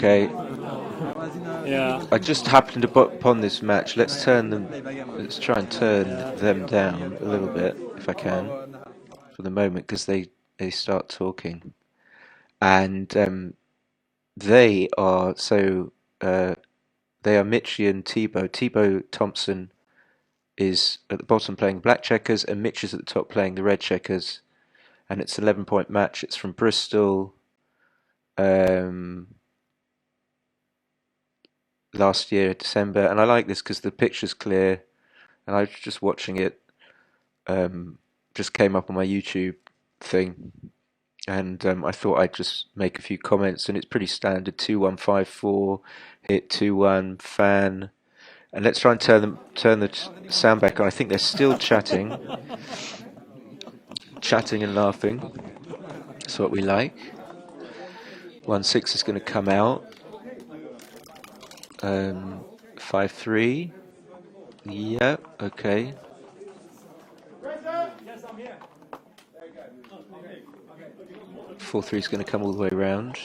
Okay. Yeah. I just happened upon this match. Let's try and turn them down a little bit, if I can, for the moment, because they start talking. And they are, they are Mitchie and Thibaud. Thibaud Thompson is at the bottom playing black checkers, and Mitch is at the top playing the red checkers. And it's an 11-point match. It's from Bristol. Last year, December, and I like this because the picture's clear, and I was just watching it. Just came up on my YouTube thing, and I thought I'd just make a few comments, and it's pretty standard: 2-1-5-4, hit 2-1, fan, and let's try and turn the sound back on. I think they're still chatting and laughing. That's what we like. 1-6 is going to come out. 5-3. Yeah, okay. 4-3 is going to come all the way around.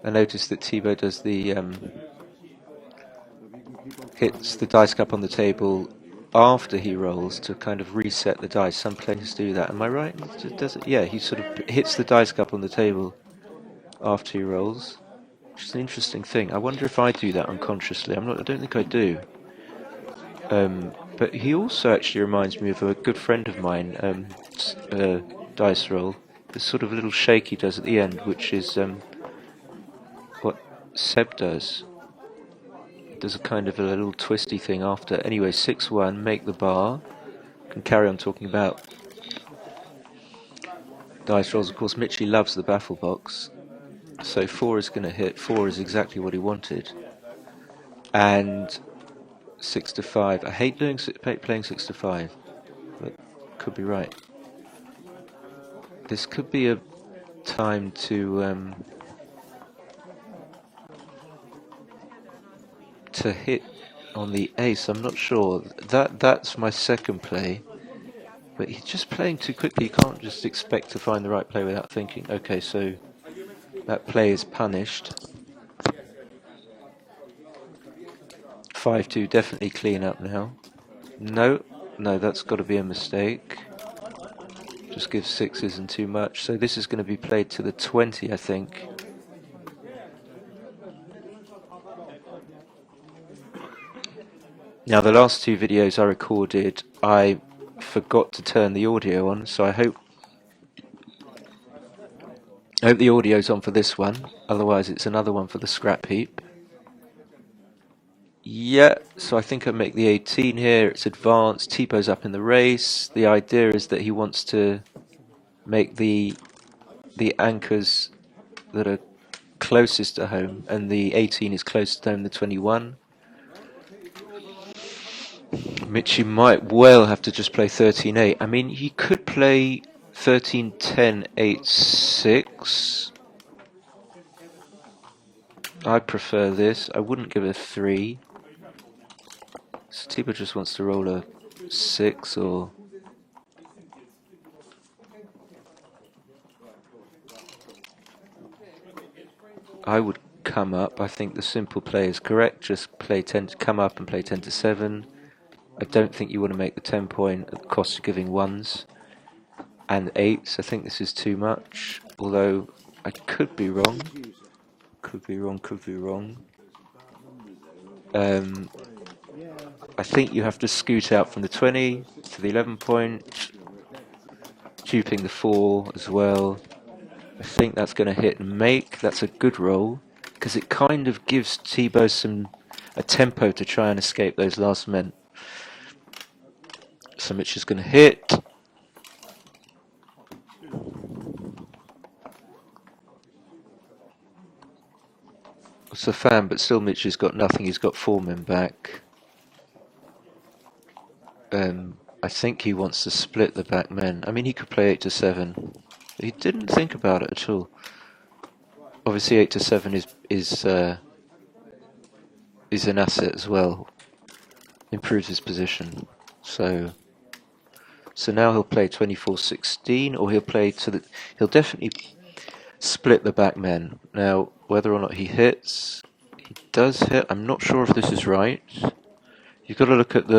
I noticed that Thibaud does the hits the dice cup on the table after he rolls to kind of reset the dice. Some players do that. Am I right? Does it? Yeah, he sort of hits the dice cup on the table after he rolls, which is an interesting thing. I wonder if I do that unconsciously. I don't think I do. But he also actually reminds me of a good friend of mine, dice roll. The sort of little shake he does at the end, which is what Seb does. Does a kind of a little twisty thing after. Anyway, 6-1, make the bar. Can carry on talking about dice rolls. Of course, Mitchie loves the baffle box. So 4 is going to hit. 4 is exactly what he wanted. And 6-5. I hate playing 6-5, but could be right. This could be a time to hit on the ace. I'm not sure. That's my second play, but he's just playing too quickly. You can't just expect to find the right play without thinking. Okay, so that play is punished. 5-2, definitely clean up now. No, that's got to be a mistake. Just give 6 isn't too much. So this is going to be played to the 20, I think. Now, the last two videos I recorded, I forgot to turn the audio on, so I hope the audio's on for this one. Otherwise, it's another one for the scrap heap. Yeah, so I think I make the 18 here. It's advanced. Thibaud's up in the race. The idea is that he wants to make the anchors that are closest to home, and the 18 is closest to home, the 21. Mitchie might well have to just play 13-8. I mean, he could play 13-10, 8-6. I prefer this. I wouldn't give it a 3. So Thibaud just wants to roll a 6 or... I would come up. I think the simple play is correct. Just play 10 to come up and play 10-7. I don't think you want to make the 10-point at the cost of giving 1s and 8s. I think this is too much. Although I could be wrong. Could be wrong. I think you have to scoot out from the 20 to the 11-point. Duping the 4 as well. I think that's going to hit and make. That's a good roll, because it kind of gives Thibaud a tempo to try and escape those last men. So Mitch is going to hit. It's a fan, but still Mitch has got nothing. He's got 4 men back. I think he wants to split the back men. I mean, he could play 8-7. He didn't think about it at all. Obviously, 8-7 is an asset as well. Improves his position. So now he'll play 24-16, or he'll play he'll definitely split the back men. Now, whether or not he hits, he does hit. I'm not sure if this is right. You've got to look at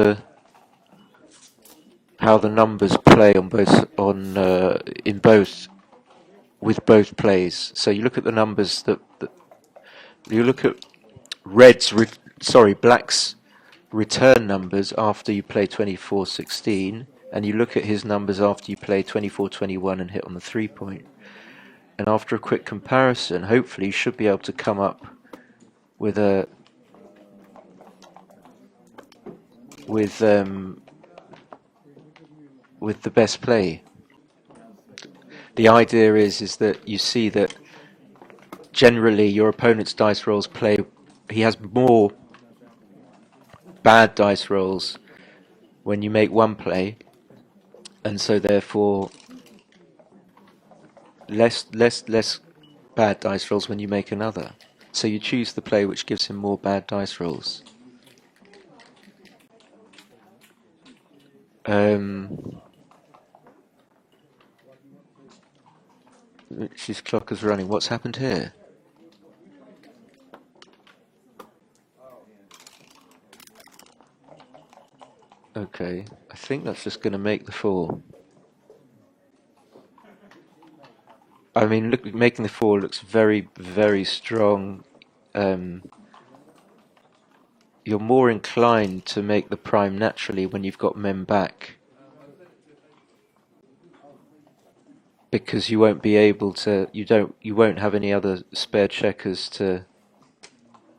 how the numbers play on both in both with both plays. So you look at the numbers that you look at black's return numbers after you play 24-16, and you look at his numbers after you play 24-21 and hit on the 3-point. And after a quick comparison, hopefully you should be able to come up with a with the best play. The idea is that you see that generally your opponent's dice rolls play. He has more bad dice rolls when you make one play, and so therefore less bad dice rolls when you make another. So you choose the play which gives him more bad dice rolls. His clock is running. What's happened here? Okay, I think that's just going to make the 4. I mean, look, making the 4 looks very, very strong. You're more inclined to make the prime naturally when you've got men back, because you won't be able to. You won't have any other spare checkers to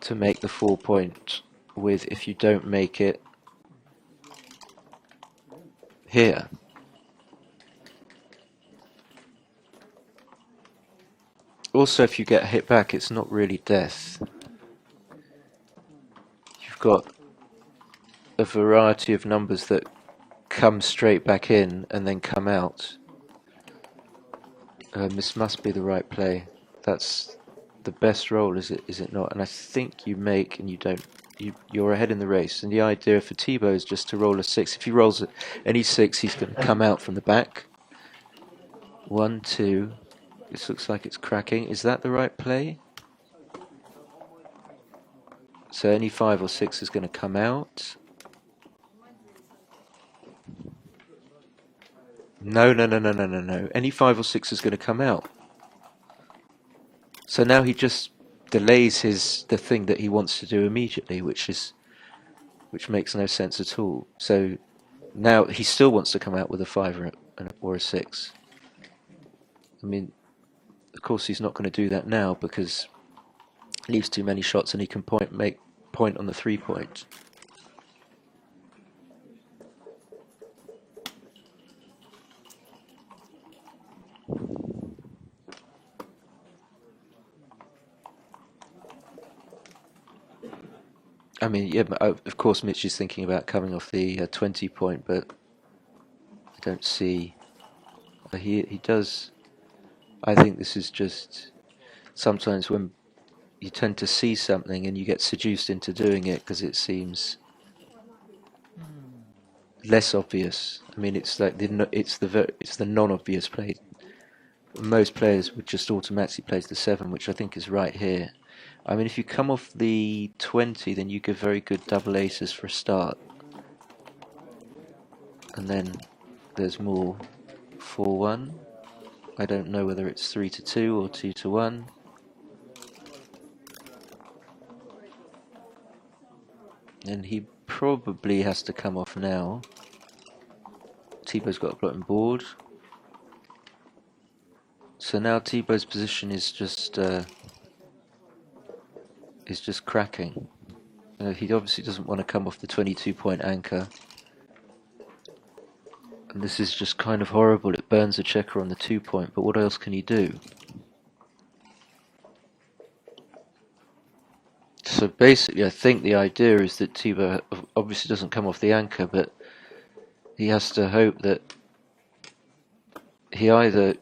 make the 4-point with if you don't make it here. Also, if you get hit back, it's not really death. You've got a variety of numbers that come straight back in and then come out. This must be the right play. That's the best roll, is it not? And I think you make and you don't. You're ahead in the race. And the idea for Thibaud is just to roll a 6. If he rolls any 6, he's going to come out from the back. 1, 2. This looks like it's cracking. Is that the right play? So any 5 or 6 is going to come out. No. Any 5 or 6 is going to come out. So now he just delays the thing that he wants to do immediately, which makes no sense at all. So now he still wants to come out with a 5 or a 6. I mean, of course he's not going to do that now because he leaves too many shots and he can make point on the 3-point. I mean, yeah, of course Mitch is thinking about coming off the 20-point, but I don't see. He does. I think this is just sometimes when you tend to see something and you get seduced into doing it because it seems less obvious. I mean, it's like it's the non-obvious play. Most players would just automatically play the 7, which I think is right here. I mean, if you come off the 20, then you give very good double aces for a start. And then there's more 4-1. I don't know whether it's 3-2 or 2-1. And he probably has to come off now. Thibaud's got a blocking board. So now Thibaud's position is just cracking. He obviously doesn't want to come off the 22-point anchor. And this is just kind of horrible. It burns a checker on the 2-point, but what else can he do? So basically, I think the idea is that Thibaud obviously doesn't come off the anchor, but he has to hope that he either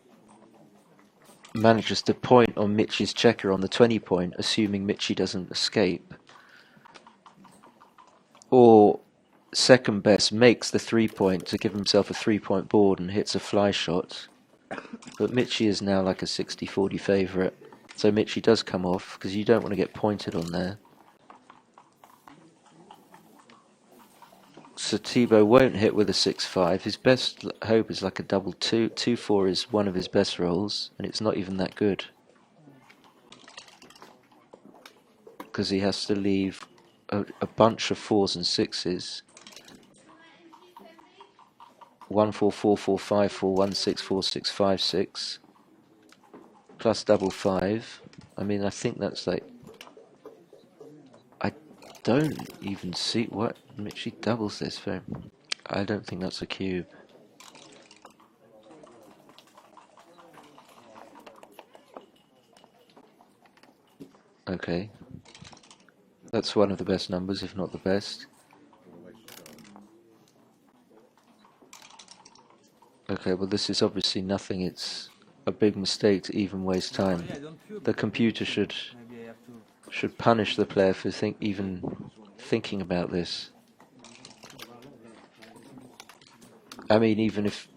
manages to point on Mitch's checker on the 20-point, assuming Mitchy doesn't escape, or second best makes the 3-point to give himself a 3-point board and hits a fly shot, But Michi is now like a 60-40 favourite. So Michi does come off, because you don't want to get pointed on there. So Thibaud won't hit with a 6-5. His best hope is like a double 2. 2-4 is one of his best rolls, and it's not even that good. Because he has to leave a bunch of 4s and 6s. 1 4 4 4 5 4 1 6 4 6 5 6 plus double 5. I mean, I think that's like, I don't even see what Michi doubles this for. I don't think that's a cube. Okay, that's one of the best numbers, if not the best. Okay, well this is obviously nothing. It's a big mistake to even waste time. The computer should punish the player for even thinking about this. I mean, even if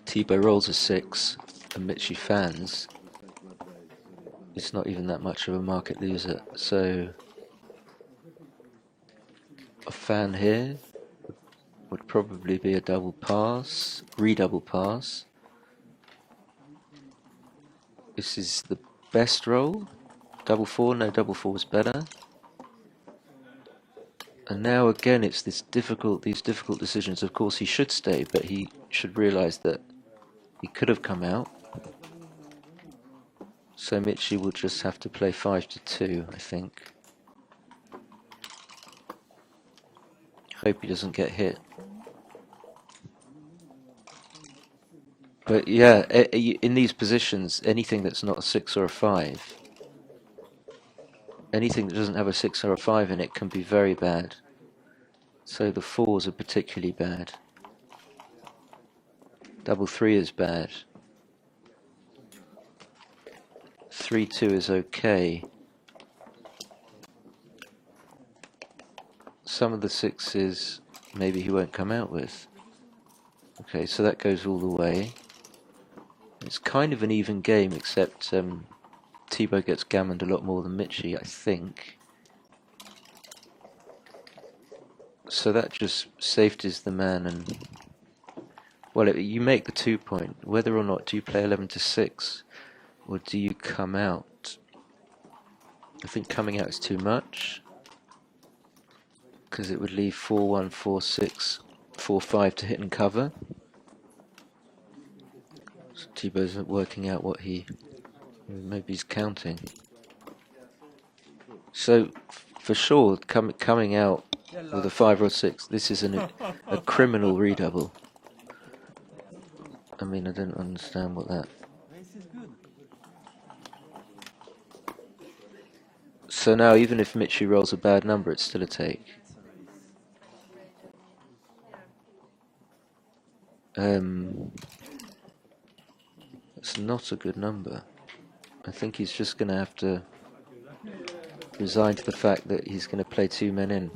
Thibaud rolls a 6 and Michi fans, it's not even that much of a market loser. So a fan here would probably be a double pass, redouble pass. This is the best roll. Double 4, no, double 4 was better. And now again it's these difficult decisions. Of course he should stay, but he should realise that he could have come out. So Michi will just have to play 5 to 2, I think. Hope he doesn't get hit. But yeah, in these positions, anything that's not a 6 or a 5, anything that doesn't have a 6 or a 5 in it can be very bad. So the 4s are particularly bad. Double 3 is bad. 3-2 is okay. Some of the 6s maybe he won't come out with. Okay, so that goes all the way. It's kind of an even game, except Thibaud gets gammoned a lot more than Michi, I think. So that just safeties the man, and well, you make the 2 point. Whether or not do you play 11 to 6, or do you come out? I think coming out is too much, because it would leave 4-1, 4-6, 4-5 to hit and cover. So Thibaud isn't working out what maybe he's counting. So for sure, coming out with a 5 or 6, this is a criminal redouble. I mean, I don't understand what that. So now, even if Michi rolls a bad number, it's still a take. It's not a good number. I think he's just going to have to resign to the fact that he's going to play 2 men in.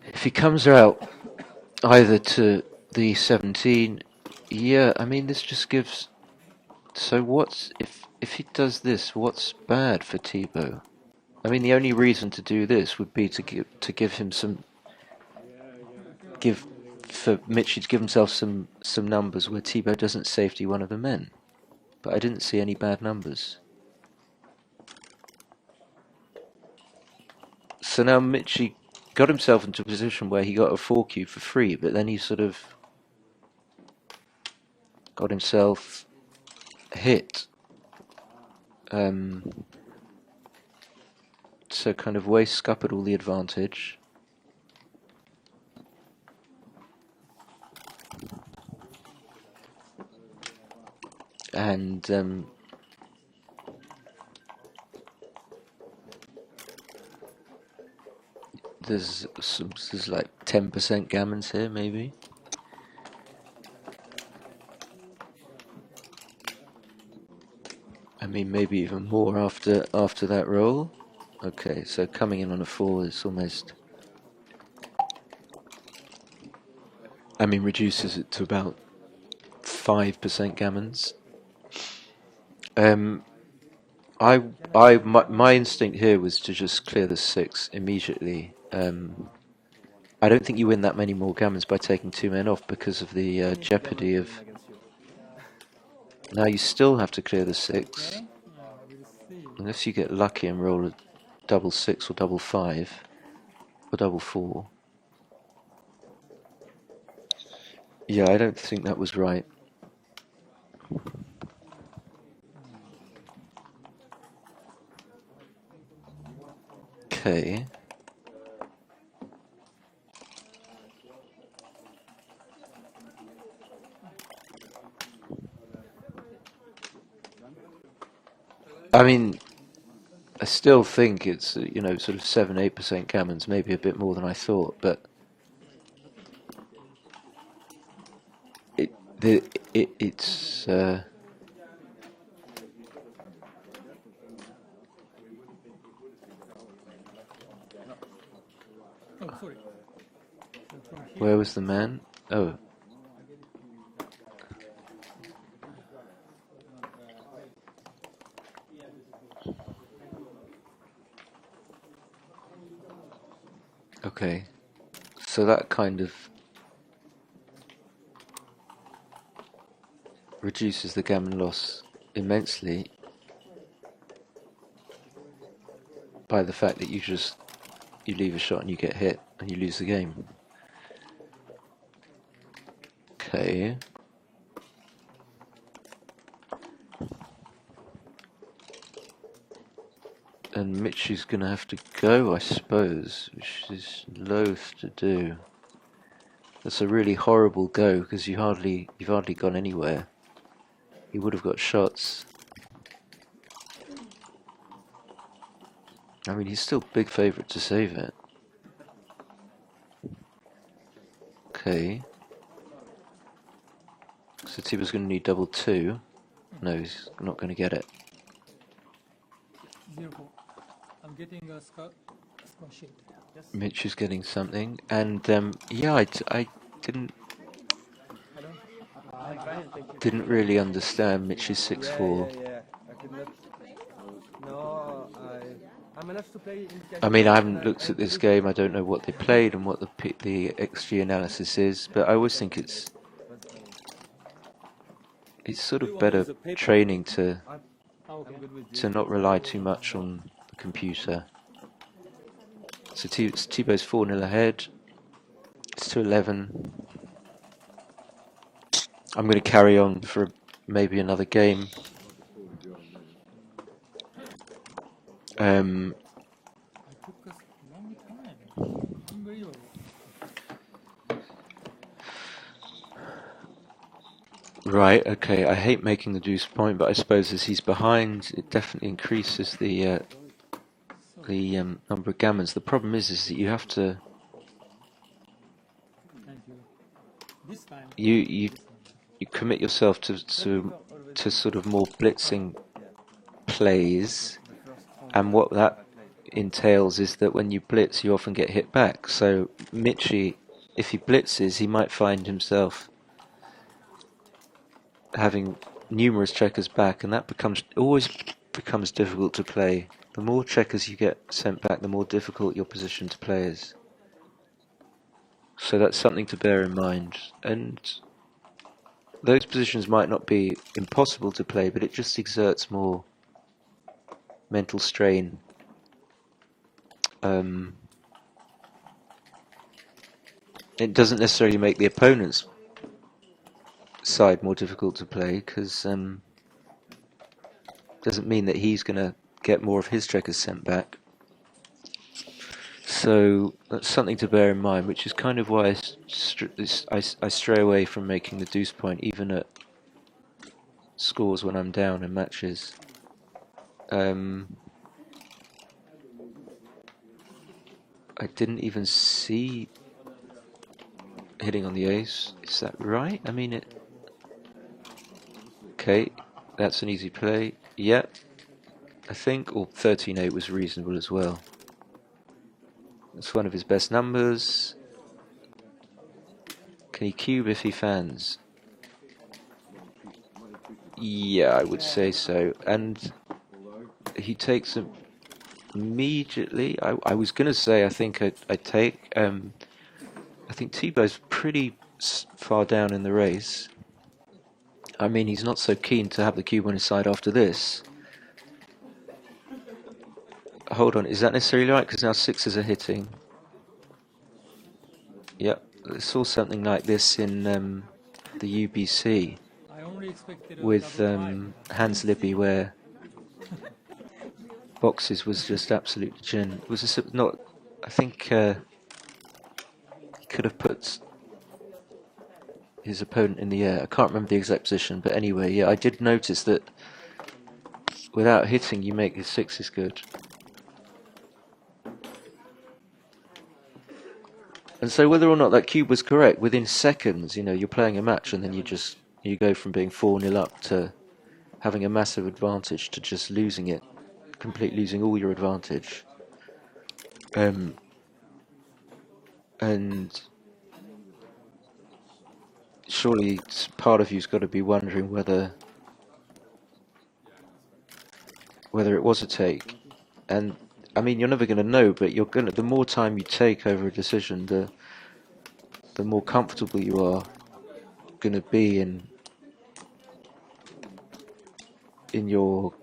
If he comes out either to the 17, yeah, I mean, this just gives. So what's if he does this? What's bad for Thibaud? I mean, the only reason to do this would be to give him some. For Michi to give himself some numbers where Thibaud doesn't safety one of the men. But I didn't see any bad numbers. So now Michi got himself into a position where he got a 4 cube for free, but then he sort of got himself hit. So kind of scuppered all the advantage. And there's like 10% gammons here, maybe. I mean, maybe even more after that roll. Okay, so coming in on a 4 is almost. I mean, reduces it to about 5% gammons. My instinct here was to just clear the 6 immediately. I don't think you win that many more gammons by taking 2 men off because of the jeopardy of... Now you still have to clear the 6. Unless you get lucky and roll a double 6 or double 5 or double 4. Yeah, I don't think that was right. Okay. I mean, I still think it's, you know, sort of 7-8% gammons, maybe a bit more than I thought, but it's where was the man? Oh. Okay. So that kind of reduces the gammon loss immensely by the fact that you leave a shot and you get hit and you lose the game. Okay. And Michi's gonna have to go, I suppose, which is loath to do. That's a really horrible go because you've hardly gone anywhere. He would have got shots. I mean, he's still big favourite to save it. Okay. So Thibaud's going to need double 2. No, he's not going to get it. I'm getting a score sheet. Mitch is getting something, and yeah, I didn't really understand Mitch's 6-4. I mean, I haven't looked at this game. I don't know what they played and what the XG analysis is, but I always think it's sort of better training to not rely too much on the computer. So Thibaud's 4-0 ahead. It's to 11. I'm going to carry on for maybe another game. Right, okay, I hate making the deuce point, but I suppose as he's behind, it definitely increases the number of gammons. The problem is that you have to... You commit yourself to sort of more blitzing plays, and what that entails is that when you blitz, you often get hit back. So Michi, if he blitzes, he might find himself having numerous checkers back, and that always becomes difficult to play. The more checkers you get sent back, the more difficult your position to play is. So that's something to bear in mind. And those positions might not be impossible to play, but it just exerts more mental strain. It doesn't necessarily make the opponent's side more difficult to play, because doesn't mean that he's going to get more of his checkers sent back. So that's something to bear in mind, which is kind of why I stray away from making the deuce point, even at scores when I'm down in matches. I didn't even see hitting on the ace. Is that right? I mean, it... Okay, that's an easy play. Yep, I think, or 13-8 was reasonable as well. That's one of his best numbers. Can he cube if he fans? Yeah, I would say so. And he takes them immediately. I was gonna say I think I take. I think Thibaud's pretty far down in the race. I mean, he's not so keen to have the cube on his side after this. Hold on, is that necessarily right? Because now sixes are hitting. Yep, I saw something like this in the UBC I only expected a with double Hans Libby, where boxes was just absolute gin. It was not. I think he could have put his opponent in the air. I can't remember the exact position, but anyway, yeah, I did notice that without hitting, you make his sixes good. And so whether or not that cube was correct, within seconds, you know, you're playing a match and then you go from being 4-0 up to having a massive advantage to just losing it, completely losing all your advantage. And surely part of you's got to be wondering whether it was a take. And I mean, you're never going to know, but the more time you take over a decision, the more comfortable you are going to be in your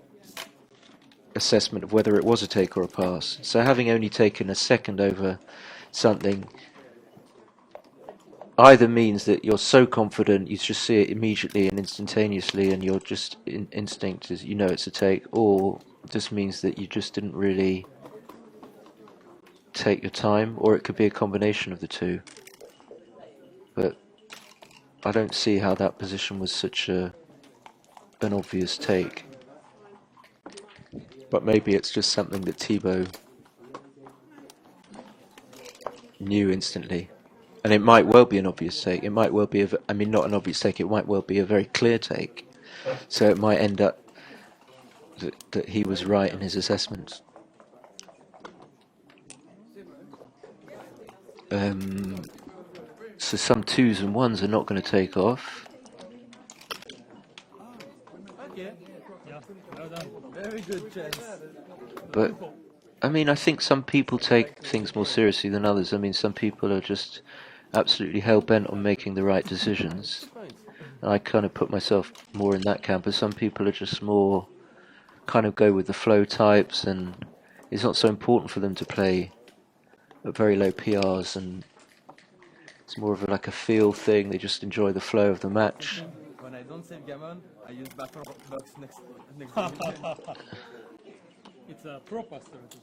assessment of whether it was a take or a pass. So having only taken a second over something either means that you're so confident you just see it immediately and instantaneously and you're just instinct is it's a take, or just means that you just didn't really take your time, or it could be a combination of the two. But I don't see how that position was such an obvious take. But maybe it's just something that Thibaud knew instantly. And it might well be an obvious take. It might well be, not an obvious take, it might well be a very clear take. So it might end up that he was right in his assessments. So some twos and ones are not going to take off. Yeah, well done. Very good chance. But I mean, I think some people take things more seriously than others. I mean, some people are just absolutely hell-bent on making the right decisions. And I kind of put myself more in that camp, but some people are just more kind of go with the flow types, and it's not so important for them to play at very low PRs, and it's more of like a feel thing. They just enjoy the flow of the match. When I don't save gammon, I use battle box next to It's a proper strategy.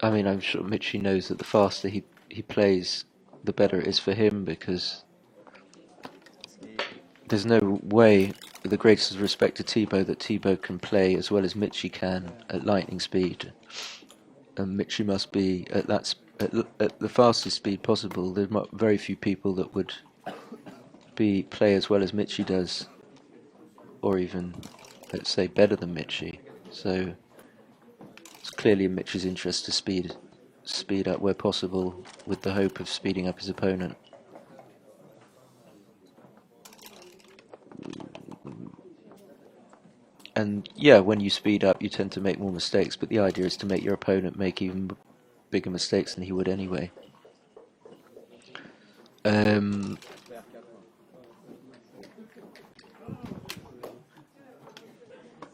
I mean, I'm sure Michi knows that the faster he plays, the better it is for him, because there's no way, with the greatest respect to Thibaud, that Thibaud can play as well as Michi can at lightning speed. And Michi must be at the fastest speed possible. There's very few people that would play as well as Michi does, or even, let's say, better than Michi. So it's clearly in Michi's interest to speed up where possible, with the hope of speeding up his opponent. And yeah, when you speed up, you tend to make more mistakes, but the idea is to make your opponent make even bigger mistakes than he would anyway.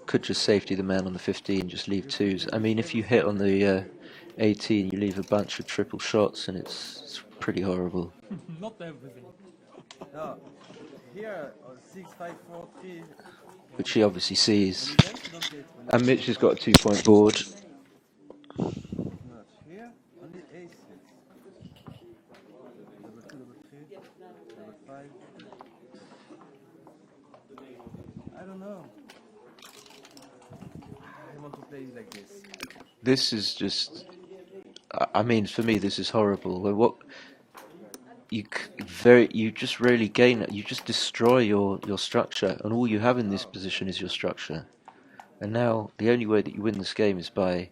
Could just safety the man on the 15, just leave twos. I mean, if you hit on the 18, you leave a bunch of triple shots, and it's pretty horrible. Not everything. No, here on 6, 5, 4, 3. Which he obviously sees. And Mitch has got a 2-point board. Not here, only aces. Double 2, double 3, double 5. I don't know. I want to play like this. This is just, I mean, for me, this is horrible. What you just really gain it. You just destroy your structure, and all you have in this position is your structure. And now the only way that you win this game is by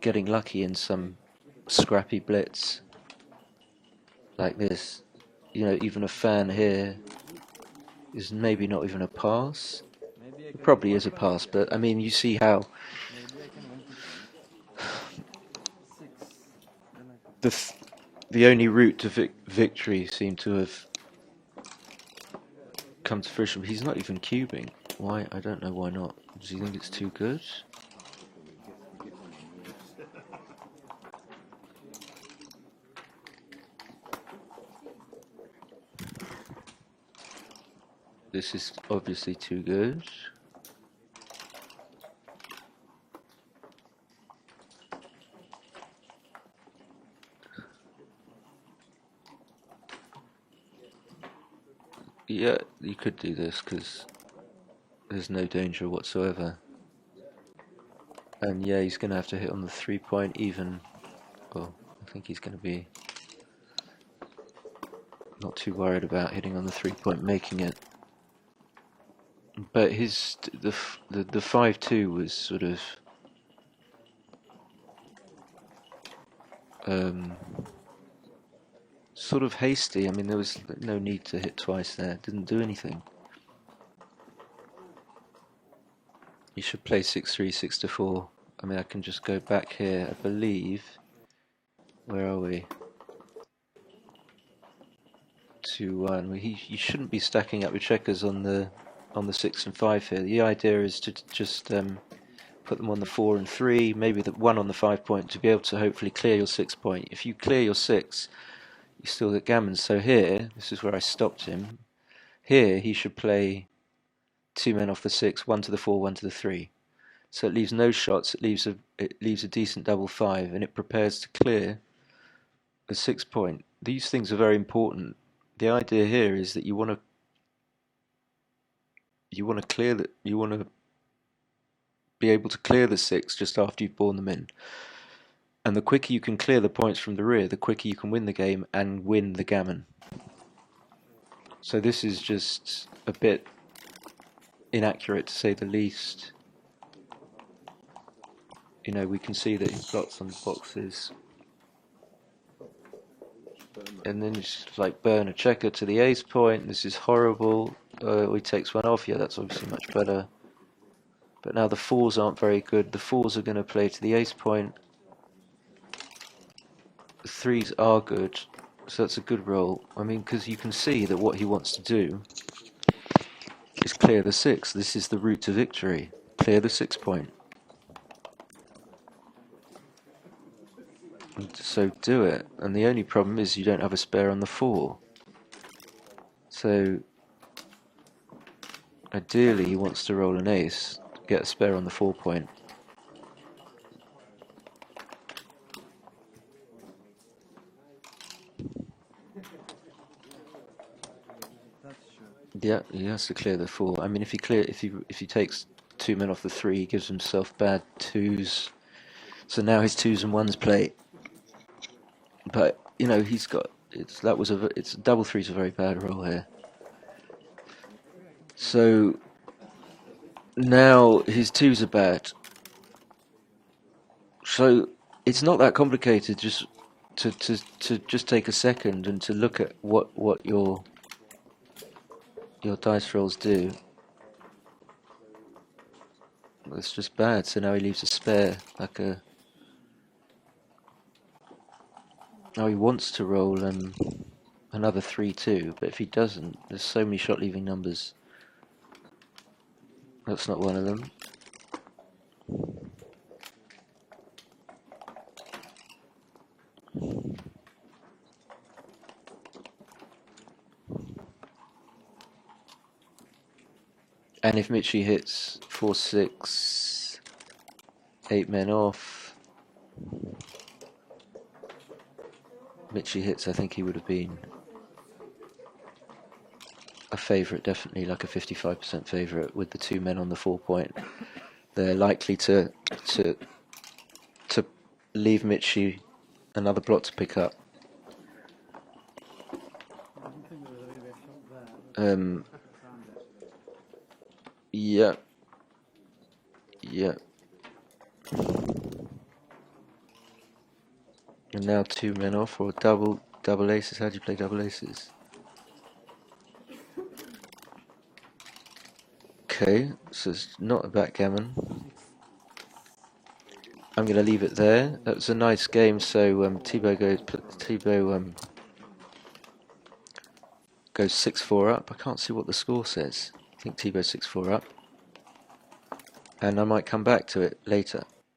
getting lucky in some scrappy blitz like this. You know, even a fan here is maybe not even a pass. Maybe I It can probably win is a one pass, point. but I mean, you see how Maybe I can win 6. Then I can. the only route to victory seemed to have come to fruition. He's not even cubing. Why? I don't know why not. Does he think it's too good? This is obviously too good. Yeah, you could do this because there's no danger whatsoever. And yeah, he's going to have to hit on the 3-point even. Well, I think he's going to be not too worried about hitting on the 3-point, making it. But his the 5-2 was sort of hasty. I mean, there was no need to hit twice there. Didn't do anything. You should play 6-3, 6-4. I mean, I can just go back here. I believe. Where are we? 2-1. Well, you shouldn't be stacking up your checkers on the 6 and 5 here. The idea is to just put them on the 4 and 3, maybe the 1 on the 5-point to be able to hopefully clear your 6-point. If you clear your 6, you still get gammons. So here, this is where I stopped him. Here, he should play 2 men off the 6, 1 to the 4, 1 to the 3. So it leaves no shots. It leaves a decent double 5, and it prepares to clear a 6-point. These things are very important. The idea here is that you want to clear that. You want to be able to clear the 6 just after you've borne them in. And the quicker you can clear the points from the rear, the quicker you can win the game and win the gammon. So this is just a bit inaccurate, to say the least. You know, we can see that he's got some boxes. And then it's like burn a checker to the ace point. This is horrible. He takes one off. Yeah, that's obviously much better. But now the 4s aren't very good. The 4s are going to play to the ace point. The 3s are good. So that's a good roll. I mean, because you can see that what he wants to do is clear the 6. This is the route to victory. Clear the 6-point. So do it. And the only problem is you don't have a spare on the 4. So ideally he wants to roll an ace, get a spare on the 4-point. That's true. Yeah, he has to clear the 4. I mean, if he takes 2 men off the 3, he gives himself bad 2s. So now his 2s and 1s play. But you know, he's got it's double 3's a very bad roll here. So now his 2s are bad. So it's not that complicated. Just to just take a second and to look at what your dice rolls do. It's just bad. So now he leaves a spare, like a. Now he wants to roll another 3-2, but if he doesn't, there's so many shot leaving numbers. That's not one of them. And if Michi hits 4-6, 8 men off, Michi hits, I think he would have been a favourite, definitely like a 55% favourite with the 2 men on the 4-point. They're likely to leave Michi another block to pick up. Yeah. Yeah. And now 2 men off, or double aces. How do you play double aces? Okay, so it's not a backgammon. I'm going to leave it there. That was a nice game. So Thibaud goes 6-4 up. I can't see what the score says. I think Thibaud 6-4 up, and I might come back to it later.